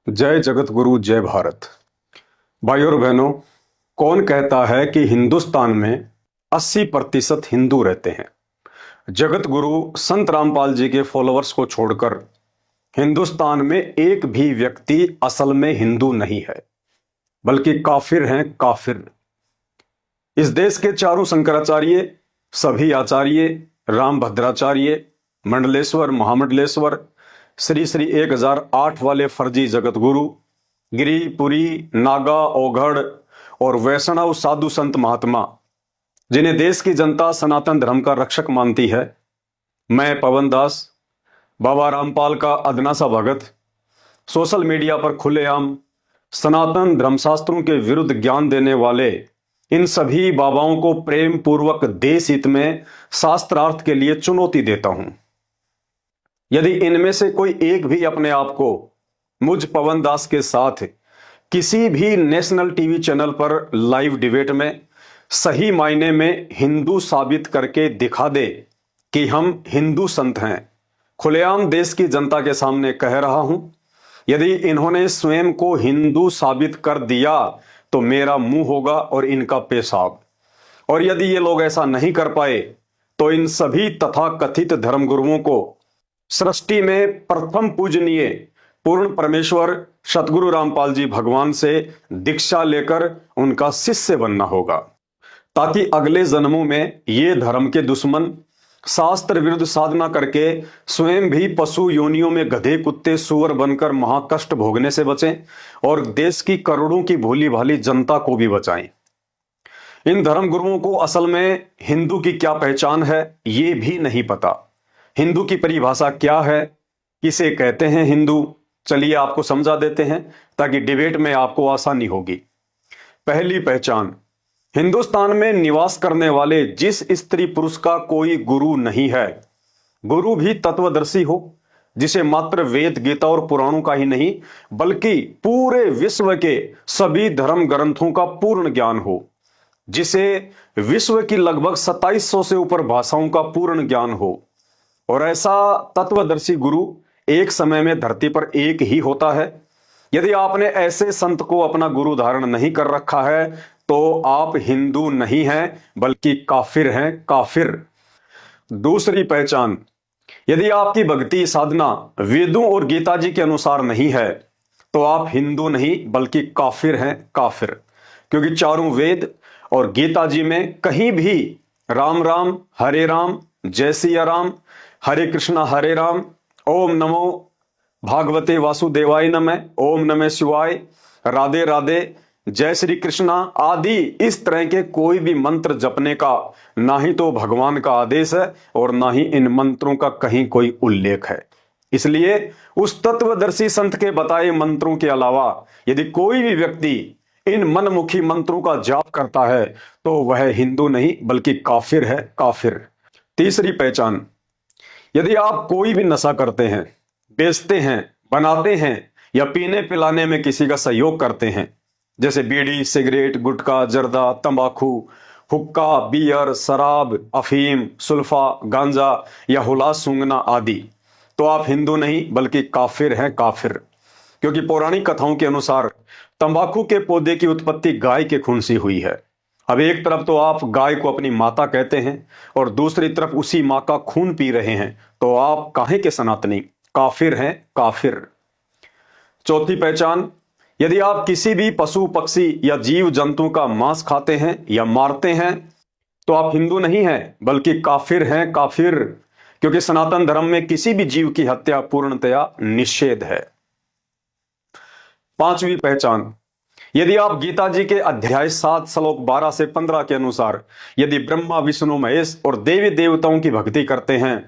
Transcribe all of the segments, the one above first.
जय जगत गुरु जय भारत। भाइयों और बहनों, कौन कहता है कि हिंदुस्तान में 80% हिंदू रहते हैं? जगत गुरु संत रामपाल जी के फॉलोअर्स को छोड़कर हिंदुस्तान में एक भी व्यक्ति असल में हिंदू नहीं है, बल्कि काफिर हैं, काफिर। इस देश के चारों शंकराचार्य, सभी आचार्य, राम भद्राचार्य, मंडलेश्वर, महामंडलेश्वर, श्री श्री 1008 वाले फर्जी जगत गुरु, गिरी, पुरी, नागा, ओघड़ और वैष्णव साधु संत महात्मा, जिन्हें देश की जनता सनातन धर्म का रक्षक मानती है, मैं पवन दास, बाबा रामपाल का अदना सा भगत, सोशल मीडिया पर खुलेआम सनातन धर्मशास्त्रों के विरुद्ध ज्ञान देने वाले इन सभी बाबाओं को प्रेम पूर्वक देश हित में शास्त्रार्थ के लिए चुनौती देता हूं। यदि इनमें से कोई एक भी अपने आप को मुझ पवन दास के साथ किसी भी नेशनल टीवी चैनल पर लाइव डिबेट में सही मायने में हिंदू साबित करके दिखा दे कि हम हिंदू संत हैं, खुलेआम देश की जनता के सामने कह रहा हूं, यदि इन्होंने स्वयं को हिंदू साबित कर दिया तो मेरा मुंह होगा और इनका पेशाब। और यदि ये लोग ऐसा नहीं कर पाए तो इन सभी तथाकथित धर्मगुरुओं को सृष्टि में प्रथम पूजनीय पूर्ण परमेश्वर सतगुरु रामपाल जी भगवान से दीक्षा लेकर उनका शिष्य बनना होगा, ताकि अगले जन्मों में ये धर्म के दुश्मन शास्त्र विरुद्ध साधना करके स्वयं भी पशु योनियों में गधे, कुत्ते, सुअर बनकर महाकष्ट भोगने से बचें और देश की करोड़ों की भोली भाली जनता को भी बचाएं। इन धर्म गुरुओं को असल में हिंदू की क्या पहचान है ये भी नहीं पता। हिंदू की परिभाषा क्या है, किसे कहते हैं हिंदू, चलिए आपको समझा देते हैं ताकि डिबेट में आपको आसानी होगी। पहली पहचान, हिंदुस्तान में निवास करने वाले जिस स्त्री पुरुष का कोई गुरु नहीं है, गुरु भी तत्वदर्शी हो, जिसे मात्र वेद, गीता और पुराणों का ही नहीं बल्कि पूरे विश्व के सभी धर्म ग्रंथों का पूर्ण ज्ञान हो, जिसे विश्व की लगभग 2700 से ऊपर भाषाओं का पूर्ण ज्ञान हो। और ऐसा तत्वदर्शी गुरु एक समय में धरती पर एक ही होता है। यदि आपने ऐसे संत को अपना गुरु धारण नहीं कर रखा है तो आप हिंदू नहीं हैं बल्कि काफिर हैं, काफिर। दूसरी पहचान, यदि आपकी भक्ति साधना वेदों और गीता जी के अनुसार नहीं है तो आप हिंदू नहीं बल्कि काफिर हैं, काफिर। क्योंकि चारों वेद और गीता जी में कहीं भी राम राम, हरे राम, जय सिया राम, हरे कृष्णा हरे राम, ओम नमो भागवते वासुदेवाय नमः, ओम नमः शिवाय, राधे राधे, जय श्री कृष्णा आदि इस तरह के कोई भी मंत्र जपने का ना ही तो भगवान का आदेश है और ना ही इन मंत्रों का कहीं कोई उल्लेख है। इसलिए उस तत्वदर्शी संत के बताए मंत्रों के अलावा यदि कोई भी व्यक्ति इन मनमुखी मंत्रों का जाप करता है तो वह हिंदू नहीं बल्कि काफिर है, काफिर। तीसरी पहचान, यदि आप कोई भी नशा करते हैं, बेचते हैं, बनाते हैं या पीने पिलाने में किसी का सहयोग करते हैं, जैसे बीड़ी, सिगरेट, गुटखा, जर्दा, तंबाकू, हुक्का, बियर, शराब, अफीम, सुल्फा, गांजा या हुलास सूंघना आदि, तो आप हिंदू नहीं बल्कि काफिर हैं, काफिर। क्योंकि पौराणिक कथाओं के अनुसार तंबाकू के पौधे की उत्पत्ति गाय के खून से हुई है। अब एक तरफ तो आप गाय को अपनी माता कहते हैं और दूसरी तरफ उसी मां का खून पी रहे हैं, तो आप काहे के सनातनी, काफिर हैं, काफिर। चौथी पहचान, यदि आप किसी भी पशु, पक्षी या जीव जंतु का मांस खाते हैं या मारते हैं तो आप हिंदू नहीं हैं बल्कि काफिर हैं, काफिर। क्योंकि सनातन धर्म में किसी भी जीव की हत्या पूर्णतया निषेध है। पांचवी पहचान, यदि आप गीता जी के अध्याय 7 श्लोक 12 से 15 के अनुसार यदि ब्रह्मा, विष्णु, महेश और देवी देवताओं की भक्ति करते हैं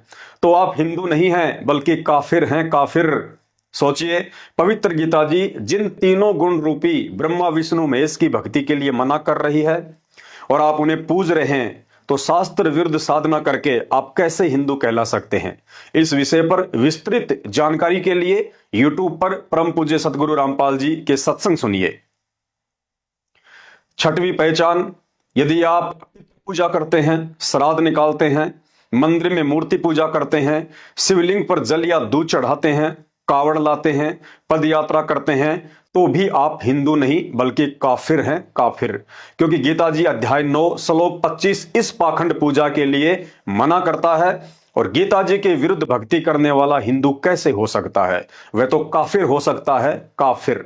तो आप हिंदू नहीं हैं बल्कि काफिर हैं, काफिर। सोचिए, पवित्र गीता जी जिन तीनों गुण रूपी ब्रह्मा, विष्णु, महेश की भक्ति के लिए मना कर रही है और आप उन्हें पूज रहे हैं, तो शास्त्र विरुद्ध साधना करके आप कैसे हिंदू कहला सकते हैं? इस विषय पर विस्तृत जानकारी के लिए यूट्यूब पर परम पूज्य सतगुरु रामपाल जी के सत्संग सुनिए। छठवीं पहचान, यदि आप पूजा करते हैं, श्राद्ध निकालते हैं, मंदिर में मूर्ति पूजा करते हैं, शिवलिंग पर जल या दूध चढ़ाते हैं, कावड़ लाते हैं, पद यात्रा करते हैं, तो भी आप हिंदू नहीं बल्कि काफिर हैं, काफिर। क्योंकि गीता जी अध्याय 9 श्लोक 25 इस पाखंड पूजा के लिए मना करता है। और गीता जी के विरुद्ध भक्ति करने वाला हिंदू कैसे हो सकता है? वह तो काफिर हो सकता है, काफिर।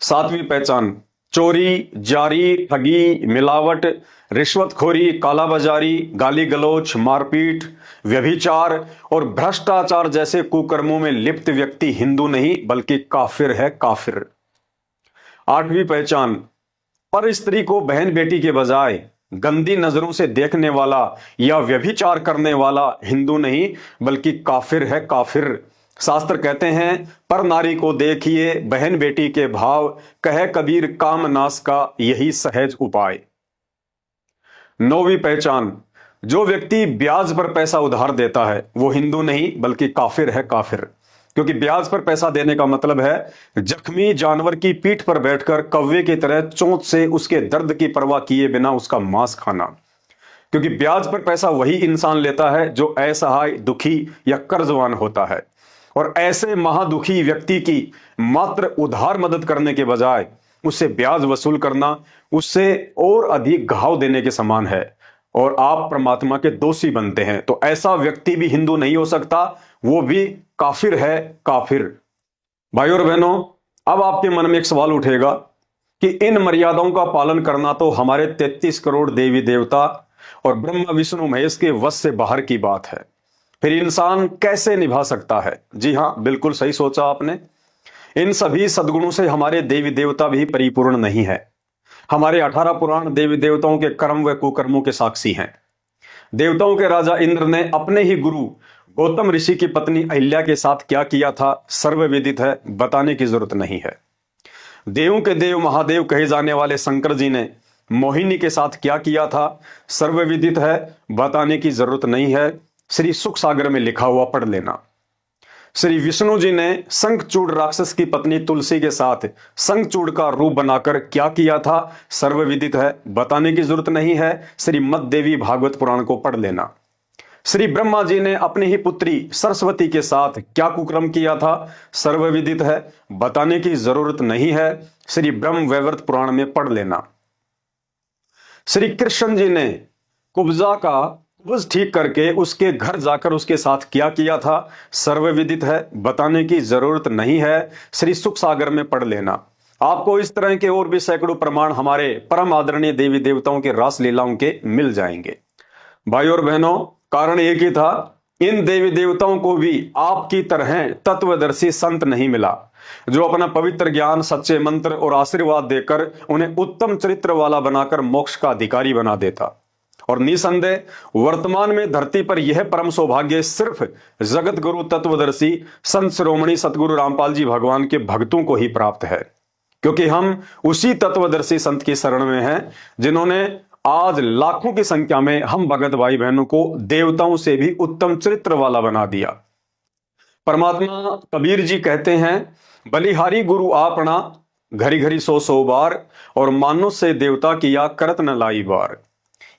सातवीं पहचान, चोरी, जारी, ठगी, मिलावट, रिश्वतखोरी, कालाबाजारी, गाली गलौच, मारपीट, व्यभिचार और भ्रष्टाचार जैसे कुकर्मों में लिप्त व्यक्ति हिंदू नहीं बल्कि काफिर है, काफिर। आठवीं पहचान, पर स्त्री को बहन बेटी के बजाय गंदी नजरों से देखने वाला या व्यभिचार करने वाला हिंदू नहीं बल्कि काफिर है, काफिर। शास्त्र कहते हैं, पर नारी को देखिए बहन बेटी के भाव, कहे कबीर काम नाश का यही सहज उपाय। नौवीं पहचान, जो व्यक्ति ब्याज पर पैसा उधार देता है वो हिंदू नहीं बल्कि काफिर है, काफिर। क्योंकि ब्याज पर पैसा देने का मतलब है जख्मी जानवर की पीठ पर बैठकर कौवे की तरह चोंच से उसके दर्द की परवाह किए बिना उसका मांस खाना। क्योंकि ब्याज पर पैसा वही इंसान लेता है जो असहाय, दुखी या कर्जवान होता है। और ऐसे महादुखी व्यक्ति की मात्र उधार मदद करने के बजाय उससे ब्याज वसूल करना उससे और अधिक घाव देने के समान है और आप परमात्मा के दोषी बनते हैं। तो ऐसा व्यक्ति भी हिंदू नहीं हो सकता, वो भी काफिर है, काफिर। भाइयों और बहनों, अब आपके मन में एक सवाल उठेगा कि इन मर्यादाओं का पालन करना तो हमारे 33 करोड़ देवी देवता और ब्रह्मा विष्णु महेश के वश से बाहर की बात है, फिर इंसान कैसे निभा सकता है? जी हां, बिल्कुल सही सोचा आपने। इन सभी सद्गुणों से हमारे देवी देवता भी परिपूर्ण नहीं है। हमारे 18 पुराण देवी देवताओं के कर्म व कुकर्मों के साक्षी हैं। देवताओं के राजा इंद्र ने अपने ही गुरु गौतम ऋषि की पत्नी अहिल्या के साथ क्या किया था सर्वविदित है, बताने की जरूरत नहीं है। देवों के देव महादेव कहे जाने वाले शंकर जी ने मोहिनी के साथ क्या किया था सर्वविदित है, बताने की जरूरत नहीं है। श्री सुख सागर में लिखा हुआ पढ़ लेना। श्री विष्णु जी ने शंखचूड़ राक्षस की पत्नी तुलसी के साथ शंखचूड़ का रूप बनाकर क्या किया था सर्वविदित है, बताने की जरूरत नहीं है। श्रीमद् देवी भागवत पुराण को पढ़ लेना। श्री ब्रह्मा जी ने अपनी ही पुत्री सरस्वती के साथ क्या कुकर्म किया था सर्वविदित है, बताने की जरूरत नहीं है। श्री ब्रह्म वैवर्त पुराण में पढ़ लेना। श्री कृष्ण जी ने कुब्जा का कुब्ज ठीक करके उसके घर जाकर उसके साथ क्या किया था सर्वविदित है, बताने की जरूरत नहीं है। श्री सुख सागर में पढ़ लेना। आपको इस तरह के और भी सैकड़ों प्रमाण हमारे परम आदरणीय देवी देवताओं के रास लीलाओं के मिल जाएंगे। भाइयों और बहनों, कारण एक ही था, इन देवी देवताओं को भी आपकी तरह तत्वदर्शी संत नहीं मिला जो अपना पवित्र ज्ञान, सच्चे मंत्र और आशीर्वाद देकर उन्हें उत्तम चरित्र वाला बनाकर मोक्ष का अधिकारी बना देता। और निसंदेह वर्तमान में धरती पर यह परम सौभाग्य सिर्फ जगत गुरु तत्वदर्शी संत शिरोमणि सतगुरु रामपाल जी भगवान के भक्तों को ही प्राप्त है। क्योंकि हम उसी तत्वदर्शी संत की शरण में हैं जिन्होंने आज लाखों की संख्या में हम भगत भाई बहनों को देवताओं से भी उत्तम चरित्र वाला बना दिया। परमात्मा कबीर जी कहते हैं, बलिहारी गुरु आपना घरी घरी सौ सौ बार और मानो से देवता किया करत न लाई बार।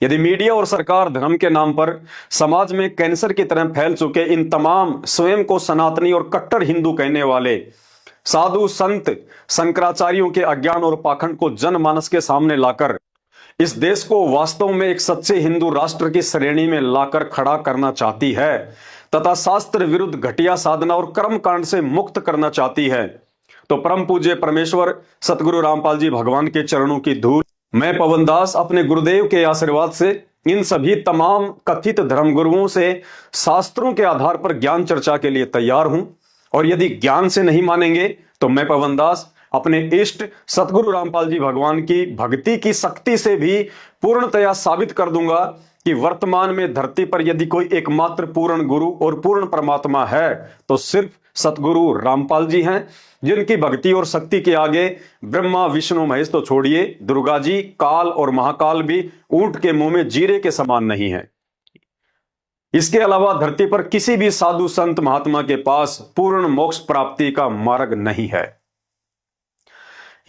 यदि मीडिया और सरकार धर्म के नाम पर समाज में कैंसर की तरह फैल चुके इन तमाम स्वयं को सनातनी और कट्टर हिंदू कहने वाले साधु संत शंकराचार्यों के अज्ञान और पाखंड को जनमानस के सामने लाकर इस देश को वास्तव में एक सच्चे हिंदू राष्ट्र की श्रेणी में लाकर खड़ा करना चाहती है तथा शास्त्र विरुद्ध घटिया साधना और कर्म कांड से मुक्त करना चाहती है, तो परम पूज्य परमेश्वर सतगुरु रामपाल जी भगवान के चरणों की धूल मैं पवनदास अपने गुरुदेव के आशीर्वाद से इन सभी तमाम कथित धर्मगुरुओं से शास्त्रों के आधार पर ज्ञान चर्चा के लिए तैयार हूं। और यदि ज्ञान से नहीं मानेंगे तो मैं पवनदास अपने इष्ट सतगुरु रामपाल जी भगवान की भक्ति की शक्ति से भी पूर्णतया साबित कर दूंगा कि वर्तमान में धरती पर यदि कोई एकमात्र पूर्ण गुरु और पूर्ण परमात्मा है तो सिर्फ सतगुरु रामपाल जी हैं, जिनकी भक्ति और शक्ति के आगे ब्रह्मा विष्णु महेश तो छोड़िए, दुर्गा जी, काल और महाकाल भी ऊंट के मुंह में जीरे के समान नहीं है। इसके अलावा धरती पर किसी भी साधु संत महात्मा के पास पूर्ण मोक्ष प्राप्ति का मार्ग नहीं है।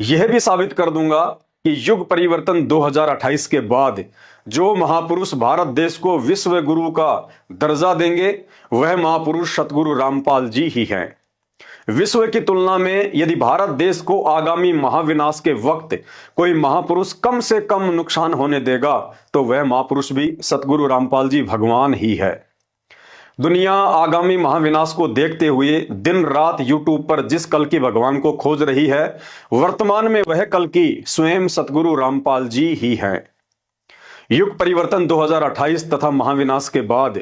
यह भी साबित कर दूंगा कि युग परिवर्तन 2028 के बाद जो महापुरुष भारत देश को विश्व गुरु का दर्जा देंगे वह महापुरुष सतगुरु रामपाल जी ही हैं। विश्व की तुलना में यदि भारत देश को आगामी महाविनाश के वक्त कोई महापुरुष कम से कम नुकसान होने देगा तो वह महापुरुष भी सतगुरु रामपाल जी भगवान ही है। दुनिया आगामी महाविनाश को देखते हुए दिन रात यूट्यूब पर जिस कल की भगवान को खोज रही है, वर्तमान में वह कल की स्वयं सतगुरु रामपाल जी ही हैं। युग परिवर्तन 2028 तथा महाविनाश के बाद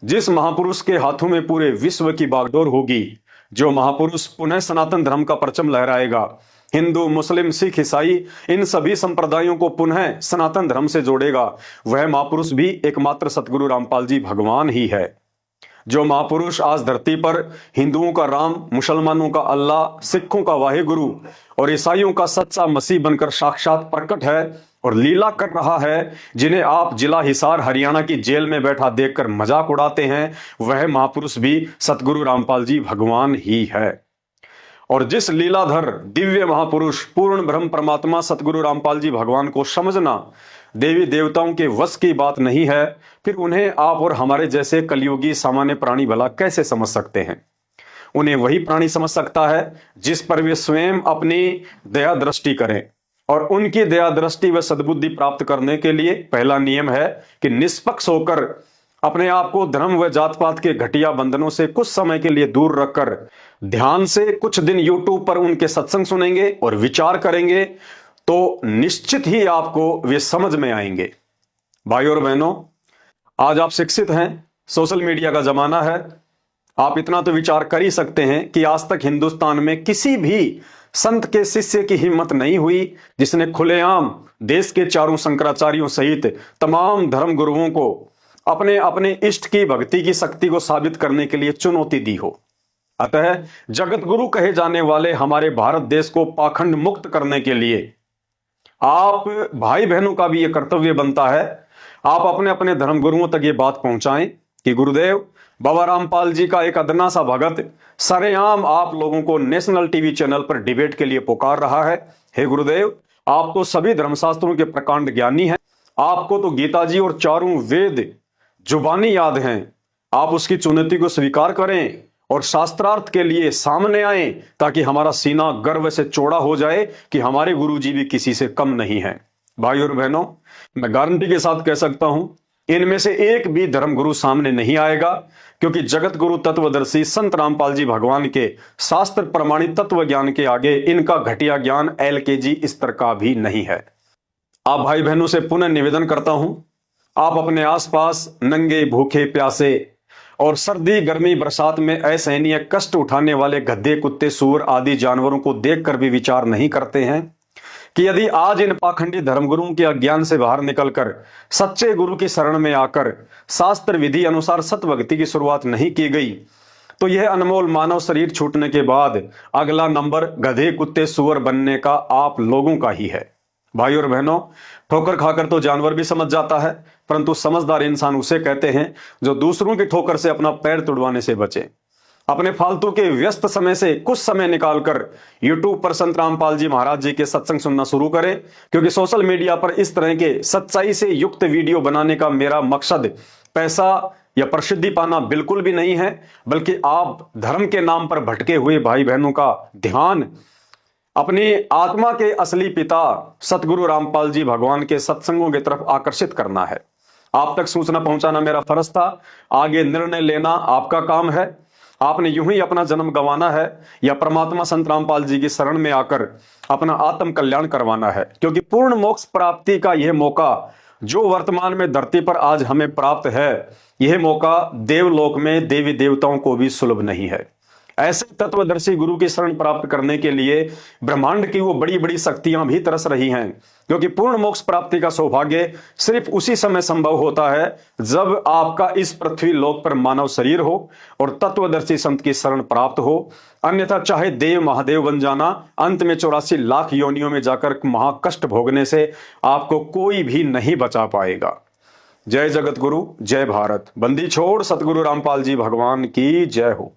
जिस महापुरुष के हाथों में पूरे विश्व की बागडोर होगी, जो महापुरुष पुनः सनातन धर्म का परचम लहराएगा, हिंदू मुस्लिम सिख ईसाई इन सभी संप्रदायों को पुनः सनातन धर्म से जोड़ेगा, वह महापुरुष भी एकमात्र सतगुरु रामपाल जी भगवान ही है। जो महापुरुष आज धरती पर हिंदुओं का राम, मुसलमानों का अल्लाह, सिखों का वाहेगुरु और ईसाइयों का सच्चा मसीह बनकर साक्षात प्रकट है और लीला कर रहा है, जिन्हें आप जिला हिसार हरियाणा की जेल में बैठा देखकर मजाक उड़ाते हैं, वह महापुरुष भी सतगुरु रामपाल जी भगवान ही है। और जिस लीलाधर दिव्य महापुरुष पूर्ण ब्रह्म परमात्मा सतगुरु रामपाल जी भगवान को समझना देवी देवताओं के वश की बात नहीं है, फिर उन्हें आप और हमारे जैसे कलयुगी सामान्य प्राणी भला कैसे समझ सकते हैं। उन्हें वही प्राणी समझ सकता है जिस पर वे स्वयं अपनी दया दृष्टि करें, और उनकी दया दृष्टि व सद्बुद्धि प्राप्त करने के लिए पहला नियम है कि निष्पक्ष होकर अपने आप को धर्म व जात पात के घटिया बंधनों से कुछ समय के लिए दूर रखकर ध्यान से कुछ दिन यूट्यूब पर उनके सत्संग सुनेंगे और विचार करेंगे तो निश्चित ही आपको वे समझ में आएंगे। भाई और बहनों, आज आप शिक्षित हैं, सोशल मीडिया का जमाना है, आप इतना तो विचार कर ही सकते हैं कि आज तक हिंदुस्तान में किसी भी संत के शिष्य की हिम्मत नहीं हुई जिसने खुलेआम देश के चारों शंकराचार्यों सहित तमाम धर्म गुरुओं को अपने अपने इष्ट की भक्ति की शक्ति को साबित करने के लिए चुनौती दी हो। अतः जगत गुरु कहे जाने वाले हमारे भारत देश को पाखंड मुक्त करने के लिए आप भाई बहनों का भी यह कर्तव्य बनता है, आप अपने अपने धर्म गुरुओं तक ये बात पहुंचाएं कि गुरुदेव बाबा रामपाल जी का एक अदना सा भगत सरेआम आप लोगों को नेशनल टीवी चैनल पर डिबेट के लिए पुकार रहा है। हे गुरुदेव, आप तो सभी धर्मशास्त्रों के प्रकांड ज्ञानी हैं, आपको तो गीता जी और चारों वेद जुबानी याद हैं, आप उसकी चुनौती को स्वीकार करें और शास्त्रार्थ के लिए सामने आए ताकि हमारा सीना गर्व से चौड़ा हो जाए कि हमारे गुरुजी भी किसी से कम नहीं है। भाई और बहनों, मैं गारंटी के साथ कह सकता हूं इनमें से एक भी धर्मगुरु सामने नहीं आएगा, क्योंकि जगत गुरु तत्वदर्शी संत रामपाल जी भगवान के शास्त्र प्रमाणित तत्व ज्ञान के आगे इनका घटिया ज्ञान LKG स्तर का भी नहीं है। आप भाई बहनों से पुनः निवेदन करता हूं, आप अपने आसपास नंगे भूखे प्यासे और सर्दी गर्मी बरसात में असहनीय कष्ट उठाने वाले गधे कुत्ते सूअर आदि जानवरों को देखकर भी विचार नहीं करते हैं कि यदि आज इन पाखंडी धर्मगुरुओं के अज्ञान से बाहर निकलकर सच्चे गुरु की शरण में आकर शास्त्र विधि अनुसार सतभक्ति की शुरुआत नहीं की गई तो यह अनमोल मानव शरीर छूटने के बाद अगला नंबर गधे कुत्ते सूअर बनने का आप लोगों का ही है। भाई और बहनों, ठोकर खाकर तो जानवर भी समझ जाता है, परंतु समझदार इंसान उसे कहते हैं जो दूसरों की ठोकर से अपना पैर तुड़वाने से बचे। अपने फालतू के व्यस्त समय से कुछ समय निकालकर YouTube पर संत रामपाल जी महाराज जी के सत्संग सुनना शुरू करें, क्योंकि सोशल मीडिया पर इस तरह के सच्चाई से युक्त वीडियो बनाने का मेरा मकसद पैसा या प्रसिद्धि पाना बिल्कुल भी नहीं है, बल्कि आप धर्म के नाम पर भटके हुए भाई बहनों का ध्यान अपनी आत्मा के असली पिता सतगुरु रामपाल जी भगवान के सत्संगों की तरफ आकर्षित करना है। आप तक सूचना पहुंचाना मेरा फर्ज था, आगे निर्णय लेना आपका काम है। आपने यूं ही अपना जन्म गंवाना है या परमात्मा संत रामपाल जी की शरण में आकर अपना आत्म कल्याण करवाना है, क्योंकि पूर्ण मोक्ष प्राप्ति का यह मौका जो वर्तमान में धरती पर आज हमें प्राप्त है, यह मौका देवलोक में देवी देवताओं को भी सुलभ नहीं है। ऐसे तत्वदर्शी गुरु की शरण प्राप्त करने के लिए ब्रह्मांड की वो बड़ी बड़ी शक्तियां भी तरस रही हैं, क्योंकि पूर्ण मोक्ष प्राप्ति का सौभाग्य सिर्फ उसी समय संभव होता है जब आपका इस पृथ्वी लोक पर मानव शरीर हो और तत्वदर्शी संत की शरण प्राप्त हो। अन्यथा चाहे देव महादेव बन जाना, अंत में 84 लाख योनियों में जाकर महाकष्ट भोगने से आपको कोई भी नहीं बचा पाएगा। जय जगत गुरु, जय भारत। बंदी छोड़ सतगुरु रामपाल जी भगवान की जय हो।